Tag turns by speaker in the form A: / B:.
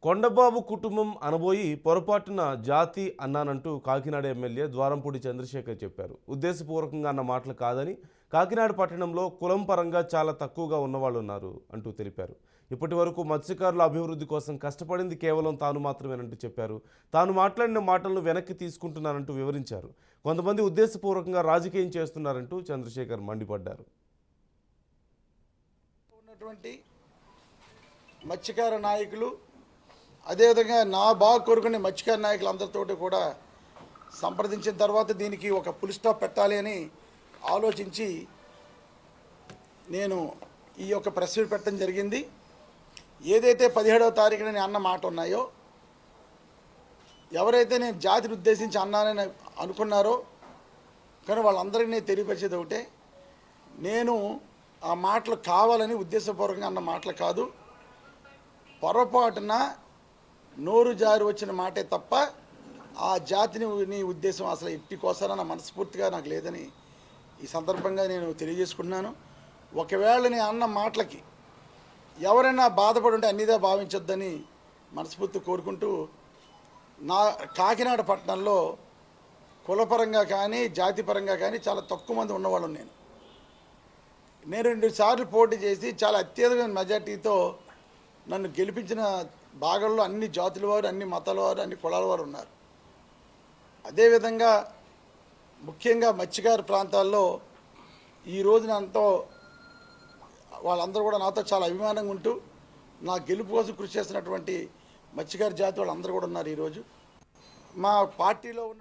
A: కొండబాబు కుటుంబం అనబోయి పొరపాటున జాతి అన్నానంటూ కాకినాడ ఎమ్మెల్యే ద్వారంపూడి చంద్రశేఖర్ చెప్పారు. ఉద్దేశపూర్వకంగా అన్న మాటలు కాదని, కాకినాడ పట్టణంలో కులం పరంగా చాలా తక్కువగా ఉన్నవాళ్ళు ఉన్నారు అంటూ తెలిపారు. ఇప్పటి వరకు మత్స్యకారుల అభివృద్ధి కోసం కష్టపడింది కేవలం తాను మాత్రమేనంటూ చెప్పారు. తాను మాట్లాడిన మాటలను వెనక్కి తీసుకుంటున్నానంటూ వివరించారు. కొంతమంది ఉద్దేశపూర్వకంగా రాజకీయం చేస్తున్నారంటూ చంద్రశేఖర్ మండిపడ్డారు.
B: మత్స్యకార నాయకులు అదేవిధంగా నా బాగా కోరుకునే మత్స్యకార నాయకులందరితో కూడా సంప్రదించిన తర్వాత దీనికి ఒక ఫుల్ స్టాప్ పెట్టాలి అని ఆలోచించి నేను ఈ యొక్క ప్రెస్ మీట్ పెట్టడం జరిగింది. ఏదైతే 17వ తారీఖున నేను అన్న మాట ఉన్నాయో, ఎవరైతే నేను జాతిని ఉద్దేశించి అన్నానని అనుకున్నారో కానీ వాళ్ళందరికీ నేను తెలియపరిచేది ఒకటే, నేను ఆ మాటలు కావాలని ఉద్దేశపూర్వకంగా అన్న మాటలు కాదు, పొరపాటున నోరు జారి వచ్చిన మాటే తప్ప ఆ జాతిని నీ ఉద్దేశం అసలు ఎట్టి కోసాన మనస్ఫూర్తిగా నాకు లేదని ఈ సందర్భంగా నేను తెలియజేసుకుంటున్నాను. ఒకవేళ నేను అన్న మాటలకి ఎవరైనా బాధపడి ఉంటే అన్నిదా భావించొద్దని మనస్ఫూర్తి కోరుకుంటూ, నా కాకినాడ పట్టణంలో కులపరంగా కానీ జాతిపరంగా కానీ చాలా తక్కువ మంది ఉన్నవాళ్ళు. నేను 2 సార్లు పోటీ చేసి చాలా అత్యధికమైన మెజార్టీతో నన్ను గెలిపించిన భాగంలో అన్ని జాతుల వారు, అన్ని మతాల వారు, అన్ని కులాల వారు ఉన్నారు. అదేవిధంగా ముఖ్యంగా మత్స్యకార ప్రాంతాల్లో ఈ రోజున అంతా వాళ్ళందరూ కూడా నాతో చాలా అభిమానంగా ఉంటూ నా గెలుపు కోసం కృషి చేస్తున్నటువంటి మత్స్యకార జాతి వాళ్ళందరూ కూడా ఉన్నారు. ఈరోజు మా పార్టీలో ఉన్న